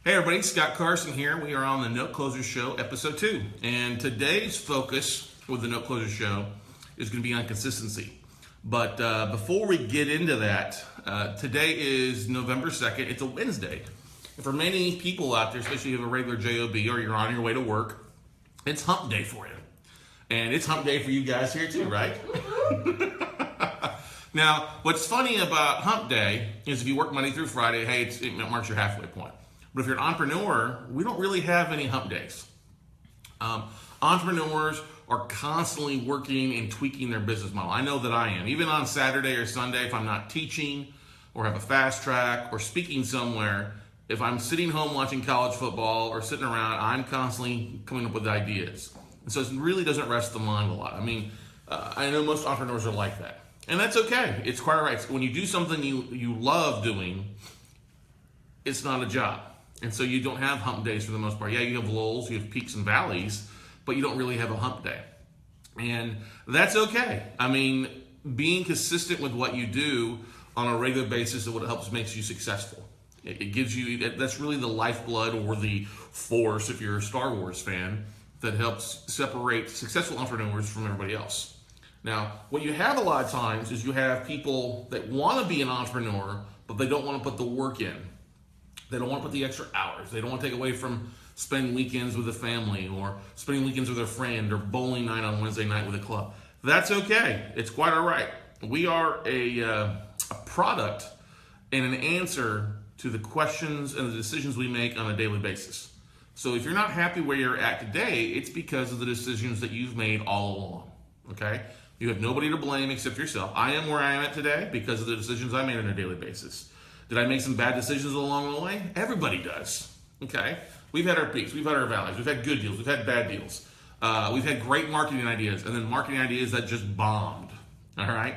Hey everybody, Scott Carson here. We are on the Note Closer Show, episode 2. And today's focus with the Note Closer Show is going to be on consistency. But before we get into that, today is November 2nd. It's a Wednesday. And for many people out there, especially if you have a regular job or you're on your way to work, it's hump day for you. And it's hump day for you guys here too, right? Now, what's funny about hump day is if you work Monday through Friday, hey, it marks your halfway point. But if you're an entrepreneur, we don't really have any hump days. Entrepreneurs are constantly working and tweaking their business model. I know that I am. Even on Saturday or Sunday, if I'm not teaching or have a fast track or speaking somewhere, if I'm sitting home watching college football or sitting around, I'm constantly coming up with ideas. And so it really doesn't rest the mind a lot. I mean, I know most entrepreneurs are like that. And that's okay. It's quite all right. When you do something you love doing, it's not a job. And so you don't have hump days for the most part. Yeah, you have lulls, you have peaks and valleys, but you don't really have a hump day. And that's okay. I mean, being consistent with what you do on a regular basis is what helps makes you successful. It gives you, that's really the lifeblood or the force, if you're a Star Wars fan, that helps separate successful entrepreneurs from everybody else. Now, what you have a lot of times is you have people that want to be an entrepreneur, but they don't want to put the work in. They don't want to put the extra hours. They don't want to take away from spending weekends with a family or spending weekends with a friend or bowling night on Wednesday night with a club. That's okay. It's quite all right. We are a product and an answer to the questions and the decisions we make on a daily basis. So if you're not happy where you're at today, it's because of the decisions that you've made all along. Okay? You have nobody to blame except yourself. I am where I am at today because of the decisions I made on a daily basis. Did I make some bad decisions along the way? Everybody does, okay? We've had our peaks, we've had our valleys, we've had good deals, we've had bad deals. We've had great marketing ideas, and then marketing ideas that just bombed, all right?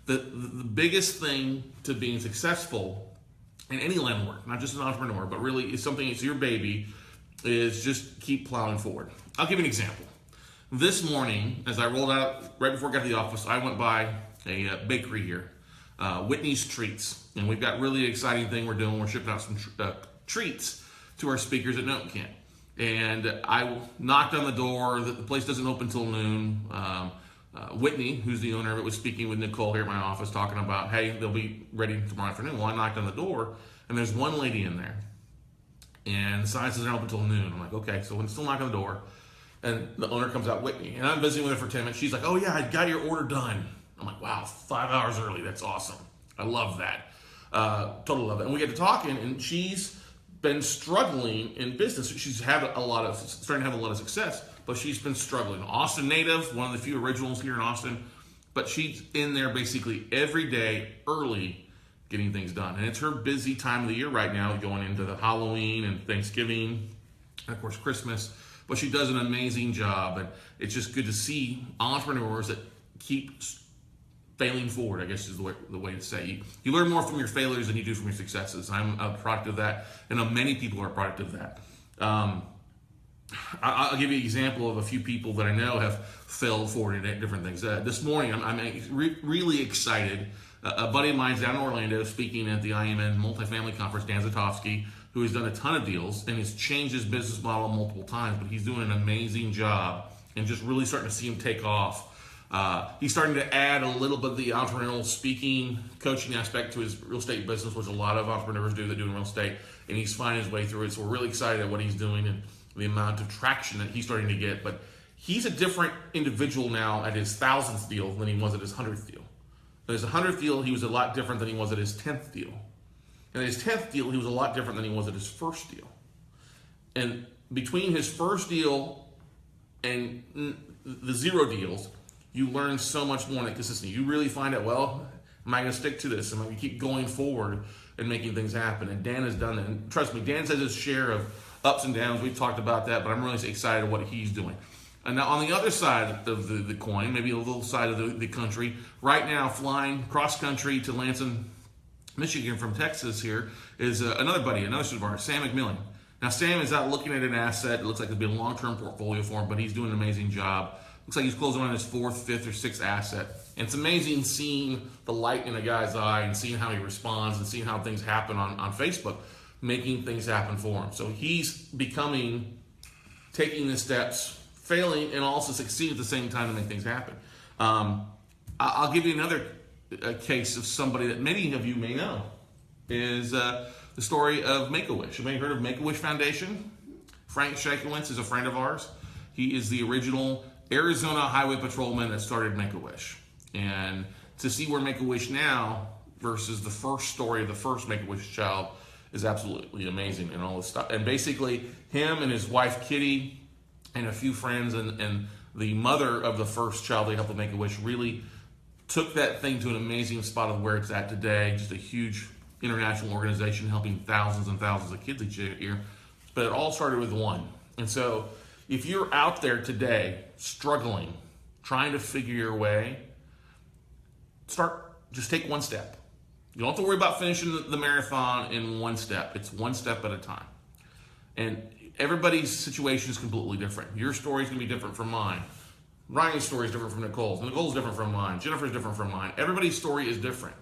The biggest thing to being successful in any line of work, not just an entrepreneur, but really it's something, it's your baby, is just keep plowing forward. I'll give you an example. This morning, as I rolled out, right before I got to the office, I went by a bakery here. Whitney's Treats, and we've got really exciting thing we're doing. We're shipping out some treats to our speakers at Note MBA. And I knocked on the door. The place doesn't open till noon. Whitney, who's the owner of it, was speaking with Nicole here at my office, talking about, hey, they'll be ready tomorrow afternoon. Well, I knocked on the door, and there's one lady in there, and the sign says they're open till noon. I'm like, okay, so I'm still knocking on the door, and the owner comes out, Whitney, and I'm visiting with her for 10 minutes. She's like, oh yeah, I got your order done. I'm like, wow, 5 hours early. That's awesome. I love that. Totally love it. And we get to talking, and she's been struggling in business. She's had starting to have a lot of success, but she's been struggling. Austin native, one of the few originals here in Austin, but she's in there basically every day early getting things done. And it's her busy time of the year right now, going into the Halloween and Thanksgiving, and of course Christmas. But she does an amazing job, and it's just good to see entrepreneurs that keep failing forward, I guess is the way to say. You learn more from your failures than you do from your successes. I'm a product of that, and many people are a product of that. I'll give you an example of a few people that I know have failed forward in different things. This morning, I'm really excited. A buddy of mine's down in Orlando speaking at the IMN Multifamily Conference, Dan Zatofsky, who has done a ton of deals and has changed his business model multiple times, but he's doing an amazing job and just really starting to see him take off. He's starting to add a little bit of the entrepreneurial speaking, coaching aspect to his real estate business, which a lot of entrepreneurs do that do in real estate, and he's finding his way through it. So we're really excited at what he's doing and the amount of traction that he's starting to get. But he's a different individual now at his 1,000th deal than he was at his 100th deal. At his 100th deal, he was a lot different than he was at his 10th deal. And at his 10th deal, he was a lot different than he was at his first deal. And between his first deal and the 0 deals, you learn so much more in that consistency. You really find out, well, am I going to stick to this? Am I going to keep going forward and making things happen? And Dan has done that. And trust me, Dan's had his share of ups and downs. We've talked about that, but I'm really excited what he's doing. And now on the other side of the coin, maybe a little side of the country, right now flying cross country to Lansing, Michigan from Texas here is another buddy, another student of ours, Sam McMillan. Now Sam is out looking at an asset. It looks like it'll be a long-term portfolio for him, but he's doing an amazing job. Looks like he's closing on his 4th, 5th, or 6th asset. And it's amazing seeing the light in a guy's eye and seeing how he responds and seeing how things happen on Facebook. making things happen for him. So he's taking the steps, failing, and also succeeding at the same time to make things happen. I'll give you another case of somebody that many of you may know, is the story of Make-A-Wish. Have you heard of Make-A-Wish Foundation? Frank Shankwitz is a friend of ours. He is the original Arizona highway patrolman that started Make-A-Wish. And to see where Make-A-Wish now versus the first story of the first Make-A-Wish child is absolutely amazing, and all this stuff. And basically, him and his wife Kitty and a few friends and the mother of the first child they helped to Make-A-Wish really took that thing to an amazing spot of where it's at today. Just a huge international organization helping thousands and thousands of kids each year. But it all started with one. And so if you're out there today struggling, trying to figure your way, just take one step. You don't have to worry about finishing the marathon in one step. It's one step at a time. And everybody's situation is completely different. Your story is going to be different from mine. Ryan's story is different from Nicole's. Nicole's different from mine. Jennifer's different from mine. Everybody's story is different.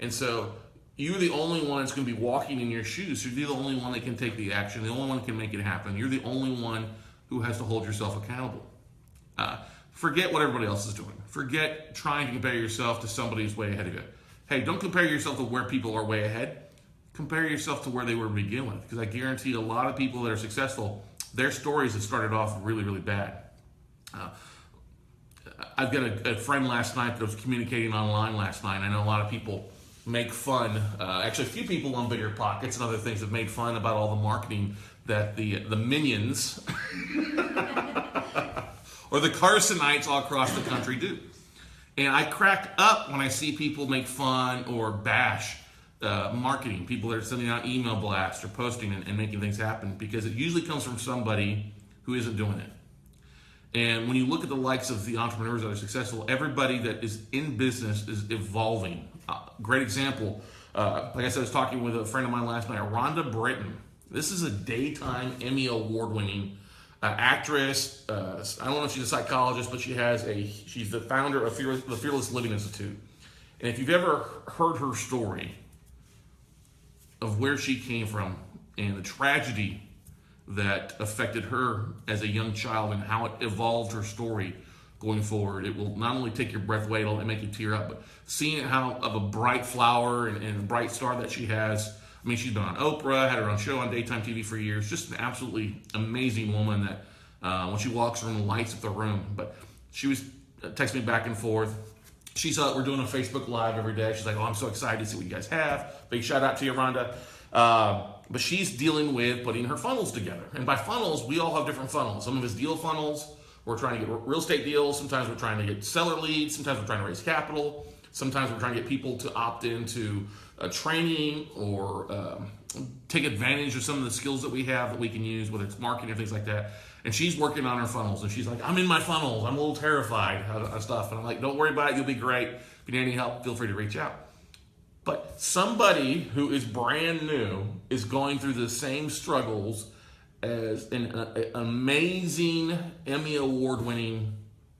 And so you're the only one that's going to be walking in your shoes. You're the only one that can take the action. The only one that can make it happen. You're the only one who has to hold yourself accountable. Forget what everybody else is doing. Forget trying to compare yourself to somebody who's way ahead of you. Hey, don't compare yourself to where people are way ahead. Compare yourself to where they were to begin with. Because I guarantee a lot of people that are successful, their stories have started off really, really bad. I've got a friend last night that was communicating online last night. I know a lot of people make fun. Actually, a few people on Bigger Pockets and other things have made fun about all the marketing that the minions or the Carsonites all across the country do. And I crack up when I see people make fun or bash marketing. People that are sending out email blasts or posting and making things happen, because it usually comes from somebody who isn't doing it. And when you look at the likes of the entrepreneurs that are successful, everybody that is in business is evolving. Great example. Like I said, I was talking with a friend of mine last night, Rhonda Britten. This is a daytime Emmy award-winning actress. I don't know if she's a psychologist, but she's the founder of the Fearless Living Institute. And if you've ever heard her story of where she came from and the tragedy that affected her as a young child and how it evolved her story going forward, it will not only take your breath away, it'll make you tear up, but seeing how of a bright flower and a bright star that she has. I mean, she's been on Oprah, had her own show on daytime TV for years. Just an absolutely amazing woman that when she walks around, lights up the room. But she was texting me back and forth. She saw that we're doing a Facebook Live every day. She's like, oh, I'm so excited to see what you guys have. Big shout out to you, Rhonda. But she's dealing with putting her funnels together. And by funnels, we all have different funnels. Some of us deal funnels. We're trying to get real estate deals. Sometimes we're trying to get seller leads. Sometimes we're trying to raise capital. Sometimes we're trying to get people to opt into training or take advantage of some of the skills that we have that we can use, whether it's marketing or things like that. And she's working on her funnels. And she's like, I'm in my funnels. I'm a little terrified of stuff. And I'm like, don't worry about it. You'll be great. If you need any help, feel free to reach out. But somebody who is brand new is going through the same struggles as an amazing Emmy award-winning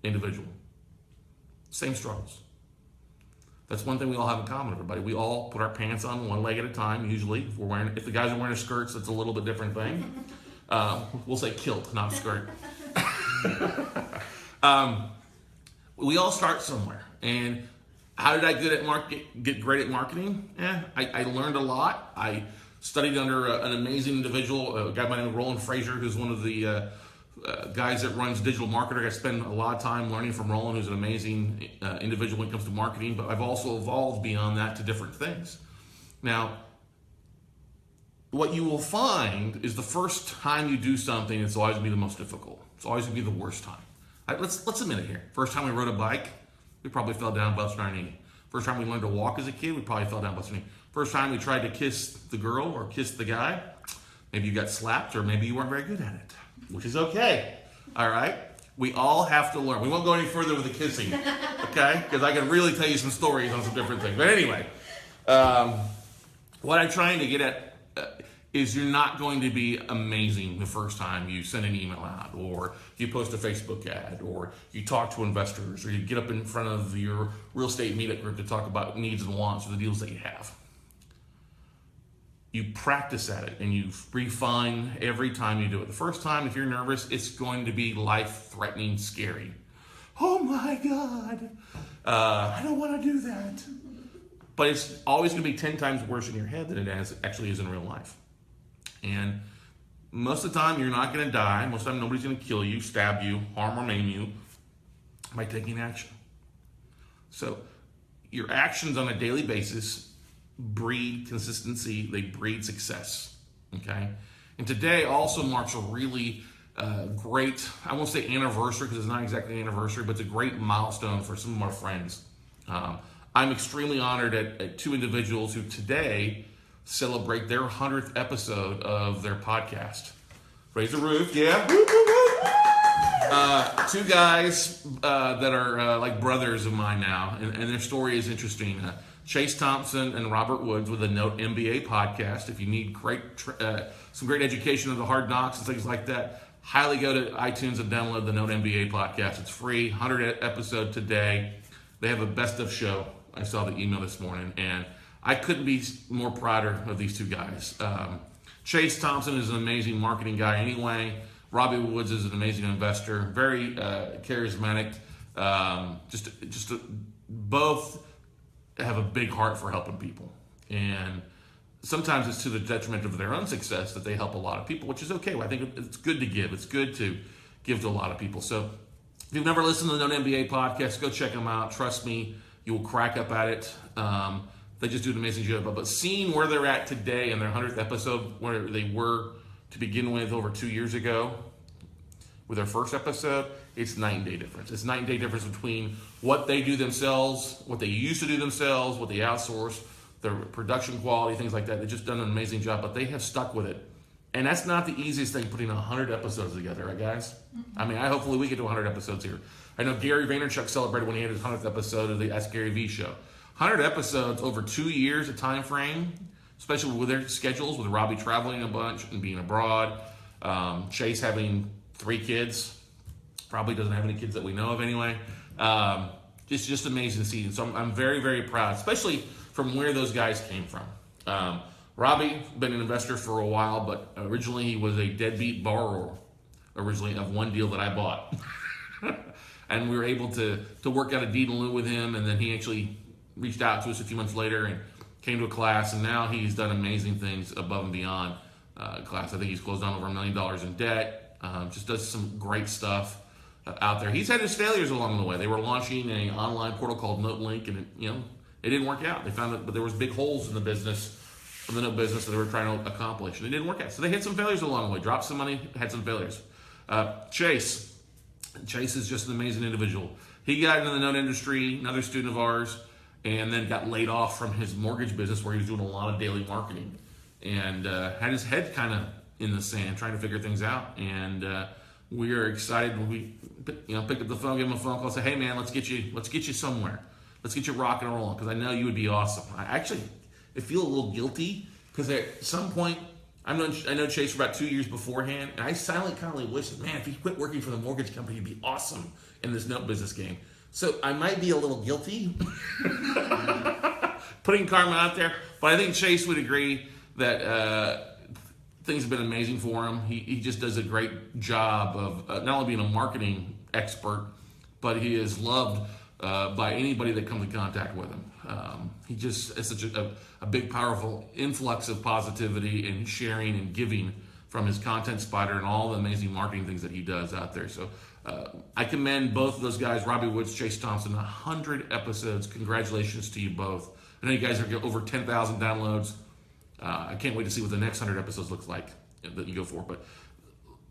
individual. Same struggles. That's one thing we all have in common, everybody. We all put our pants on one leg at a time, usually. If the guys are wearing skirts, that's a little bit different thing. We'll say kilt, not skirt. We all start somewhere. And how did I get great at marketing? I learned a lot. I studied under an amazing individual, a guy by the name of Roland Frazier, who's one of the guys that runs Digital Marketer. I spend a lot of time learning from Roland, who's an amazing individual when it comes to marketing, but I've also evolved beyond that to different things. Now, what you will find is the first time you do something, it's always going to be the most difficult. It's always going to be the worst time. Let's admit it here. First time we rode a bike, we probably fell down, busted our knee. First time we learned to walk as a kid, we probably fell down, busted our knee. First time we tried to kiss the girl or kiss the guy, maybe you got slapped or maybe you weren't very good at it, which is okay, all right? We all have to learn. We won't go any further with the kissing, okay? Because I can really tell you some stories on some different things. But anyway, what I'm trying to get at is you're not going to be amazing the first time you send an email out or you post a Facebook ad or you talk to investors or you get up in front of your real estate meetup group to talk about needs and wants or the deals that you have. you practice at it and you refine every time you do it. The first time, if you're nervous, it's going to be life-threatening, scary. Oh my God, I don't want to do that. But it's always going to be 10 times worse in your head than it actually is in real life. And most of the time, you're not going to die. Most of the time, nobody's going to kill you, stab you, harm or maim you by taking action. So your actions on a daily basis breed consistency. They breed success, okay? And today also marks a really great, I won't say anniversary because it's not exactly an anniversary, but it's a great milestone for some of our friends. I'm extremely honored at two individuals who today celebrate their 100th episode of their podcast. Raise the roof, yeah. Two guys that are like brothers of mine now, and their story is interesting. Chase Thompson and Robert Woods with the Note MBA podcast. If you need some great education of the hard knocks and things like that, highly go to iTunes and download the Note MBA podcast. It's free, 100th episode today. They have a best of show. I saw the email this morning, and I couldn't be more prouder of these two guys. Chase Thompson is an amazing marketing guy anyway. Robbie Woods is an amazing investor, very charismatic. Both have a big heart for helping people. And sometimes it's to the detriment of their own success that they help a lot of people, which is okay. I think it's good to give. It's good to give to a lot of people. So if you've never listened to the Note MBA podcast, go check them out. Trust me, you will crack up at it. They just do an amazing job. But seeing where they're at today in their 100th episode, where they were to begin with over 2 years ago with their first episode, it's night and day difference. It's night and day difference between what they do themselves, what they used to do themselves, what they outsource, their production quality, things like that. They've just done an amazing job, but they have stuck with it. And that's not the easiest thing, putting 100 episodes together, right, guys? I mean, hopefully we get to 100 episodes here. I know Gary Vaynerchuk celebrated when he had his 100th episode of the Ask Gary V show. 100 episodes over 2 years, a time frame, especially with their schedules, with Robbie traveling a bunch and being abroad. Chase having 3 kids, probably doesn't have any kids that we know of anyway. Just amazing to see. And so I'm very, very proud, especially from where those guys came from. Robbie, been an investor for a while, but originally he was a deadbeat borrower, originally of one deal that I bought. And we were able to work out a deed in lieu with him, and then he actually reached out to us a few months later and came to a class, and now he's done amazing things above and beyond class. I think he's closed on over $1 million in debt, just does some great stuff out there. He's had his failures along the way. They were launching an online portal called Note Link, and it didn't work out. They found that, but there was big holes in the business, in the Note business that they were trying to accomplish, and it didn't work out. So they had some failures along the way, dropped some money, had some failures. Chase is just an amazing individual. He got into the note industry, another student of ours, and then got laid off from his mortgage business where he was doing a lot of daily marketing, and had his head kind of in the sand trying to figure things out. And we are excited when we picked up the phone, gave him a phone call, said, hey man, let's get you somewhere. Let's get you rocking and rolling, because I know you would be awesome. I feel a little guilty because at some point, I know Chase for about 2 years beforehand, and I silently kind of wish, man, if he quit working for the mortgage company, he'd be awesome in this note business game. So I might be a little guilty putting karma out there, but I think Chase would agree that things have been amazing for him. He just does a great job of not only being a marketing expert, but he is loved by anybody that comes in contact with him. He just is such a big, powerful influx of positivity and sharing and giving from his content spider and all the amazing marketing things that he does out there. So I commend both of those guys, Robbie Woods, Chase Thompson, 100 episodes. Congratulations to you both. I know you guys are over 10,000 downloads. I can't wait to see what the next 100 episodes looks like that you go for. But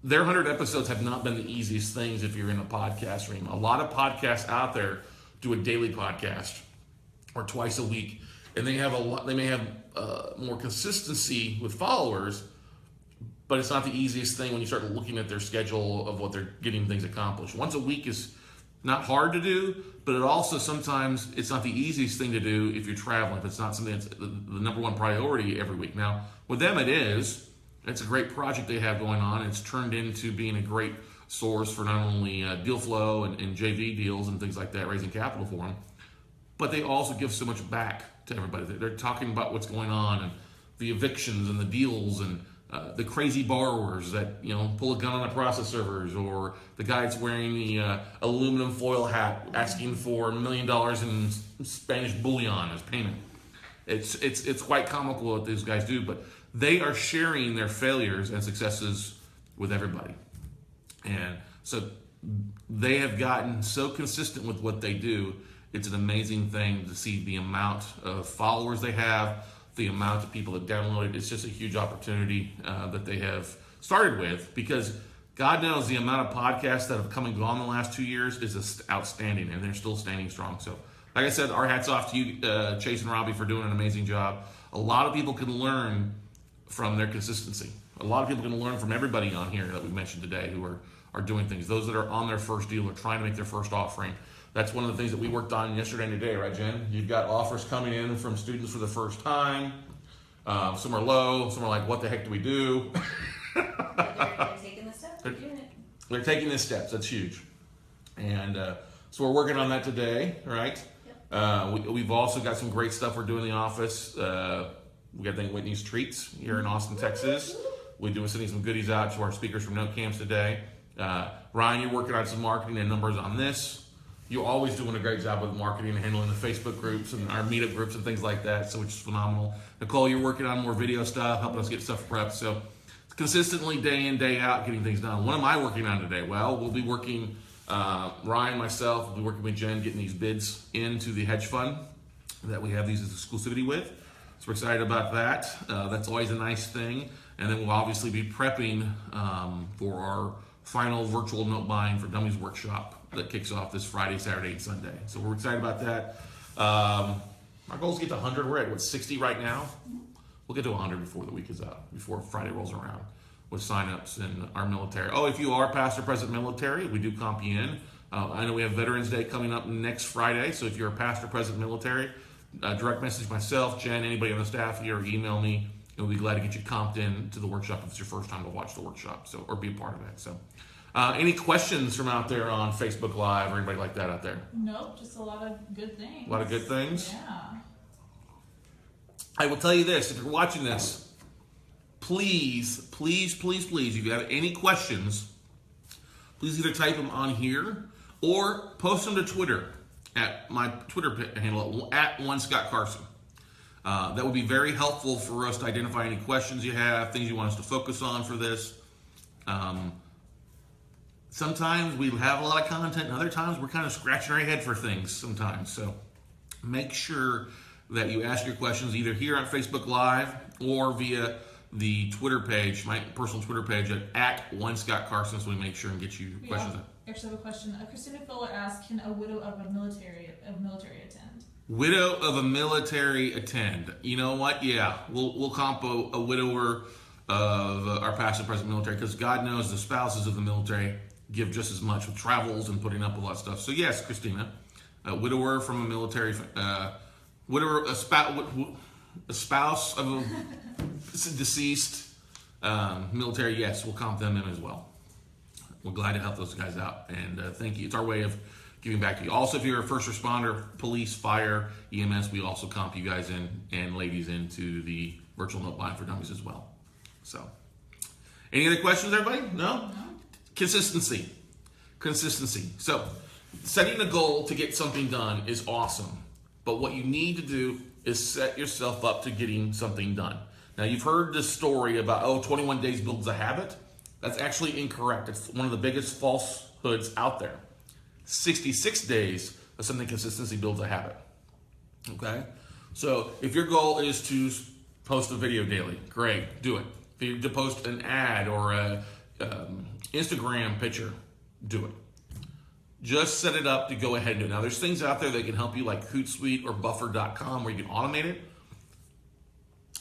their 100 episodes have not been the easiest things if you're in a podcast stream. A lot of podcasts out there do a daily podcast or twice a week, and they may have more consistency with followers, but it's not the easiest thing when you start looking at their schedule of what they're getting things accomplished. Once a week is not hard to do, but it also sometimes it's not the easiest thing to do if you're traveling, if it's not something that's the number one priority every week. Now, with them it is. It's a great project they have going on. It's turned into being a great source for not only deal flow and JV deals and things like that, raising capital for them, but they also give so much back to everybody. They're talking about what's going on, and the evictions and the deals and the crazy borrowers that pull a gun on the process servers, or the guy that's wearing the aluminum foil hat asking for $1 million in Spanish bullion as payment. It's quite comical what these guys do, but they are sharing their failures and successes with everybody. And so they have gotten so consistent with what they do. It's an amazing thing to see the amount of followers they have, the amount of people that download it. It's just a huge opportunity that they have started with, because God knows the amount of podcasts that have come and gone the last 2 years is just outstanding, and they're still standing strong. So like I said, our hats off to you, Chase and Robbie, for doing an amazing job. A lot of people can learn from their consistency. A lot of people can learn from everybody on here that we mentioned today who are doing things. Those that are on their first deal or trying to make their first offering. That's one of the things that we worked on yesterday and today, right, Jen? You've got offers coming in from students for the first time. Some are low. Some are like, what the heck do we do? They're taking the steps. They're doing it. They're taking the steps. That's huge. And so we're working on that today, right? Yep. We've also got some great stuff we're doing in the office. We got Whitney's Treats here in Austin, Texas. We're sending some goodies out to our speakers from Note Camps today. Ryan, you're working on some marketing and numbers on this. You're always doing a great job with marketing and handling the Facebook groups and our meetup groups and things like that, so which is phenomenal. Nicole, you're working on more video stuff, helping us get stuff prepped. So consistently, day in, day out, getting things done. What am I working on today? Well, we'll be working, Ryan, myself, we'll be working with Jen, getting these bids into the hedge fund that we have these exclusivity with. So we're excited about that. That's always a nice thing. And then we'll obviously be prepping for our final virtual note buying for dummies workshop that kicks off this Friday, Saturday, and Sunday. So we're excited about that. Our goal is to get to 100. We're at 60 right now. We'll get to 100 before the week is out, before Friday rolls around, with signups in our military. Oh, if you are past or present military, we do comp you in. I know we have Veterans Day coming up next Friday, so if you're a past or present military, direct message myself, Jen, anybody on the staff here, or email me, and we'll be glad to get you comped in to the workshop if it's your first time to watch the workshop, so or be a part of it. So, any questions from out there on Facebook Live or anybody like that out there? Nope, just a lot of good things. A lot of good things? Yeah. I will tell you this, if you're watching this, please, please, please, please, if you have any questions, please either type them on here or post them to Twitter at my Twitter handle at @OneScottCarson. That would be very helpful for us to identify any questions you have, things you want us to focus on for this. Sometimes we have a lot of content, and other times we're kind of scratching our head for things sometimes. So make sure that you ask your questions either here on Facebook Live or via the Twitter page, my personal Twitter page at @OneScottCarson, so we make sure and get you questions. I actually have a question. Christina Fuller asked, can a widow of a military attend? Widow of a military attend. You know what? Yeah, we'll comp a widower of our past and present military, because God knows the spouses of the military give just as much with travels and putting up a lot of stuff. So yes, Christina, a widower from a military, widower, a spouse of a deceased military, yes, we'll comp them in as well. We're glad to help those guys out, and thank you. It's our way of giving back to you. Also, if you're a first responder, police, fire, EMS, we also comp you guys in and ladies into the virtual note buying for dummies as well. So, any other questions, everybody? No? Consistency. So, setting a goal to get something done is awesome, but what you need to do is set yourself up to getting something done. Now, you've heard this story about, 21 days builds a habit. That's actually incorrect. It's one of the biggest falsehoods out there. 66 days of something consistency builds a habit. Okay? So if your goal is to post a video daily, great, do it. If you're to post an ad or a Instagram picture, do it. Just set it up to go ahead and do it. Now, there's things out there that can help you, like Hootsuite or Buffer.com, where you can automate it.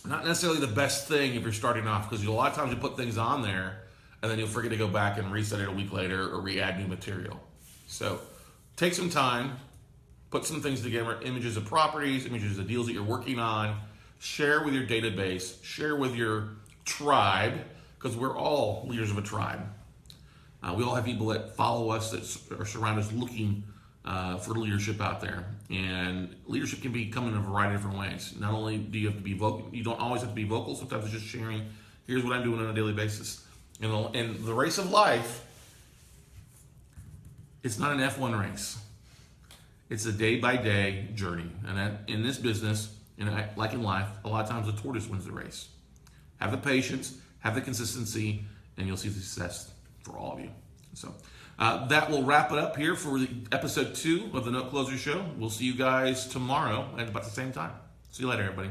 Not necessarily the best thing if you're starting off, because a lot of times you put things on there and then you'll forget to go back and reset it a week later or re-add new material. So take some time, put some things together, images of properties, images of deals that you're working on, share with your database, share with your tribe, because we're all leaders of a tribe. We all have people that follow us, that are surrounded us, looking for leadership out there. And leadership can come in a variety of different ways. Not only do you have to be vocal, you don't always have to be vocal. Sometimes it's just sharing, here's what I'm doing on a daily basis. In the race of life, it's not an F1 race. It's a day-by-day journey. And in this business, like in life, a lot of times the tortoise wins the race. Have the patience, have the consistency, and you'll see success for all of you. So that will wrap it up here for the episode 2 of the Note Closer Show. We'll see you guys tomorrow at about the same time. See you later, everybody.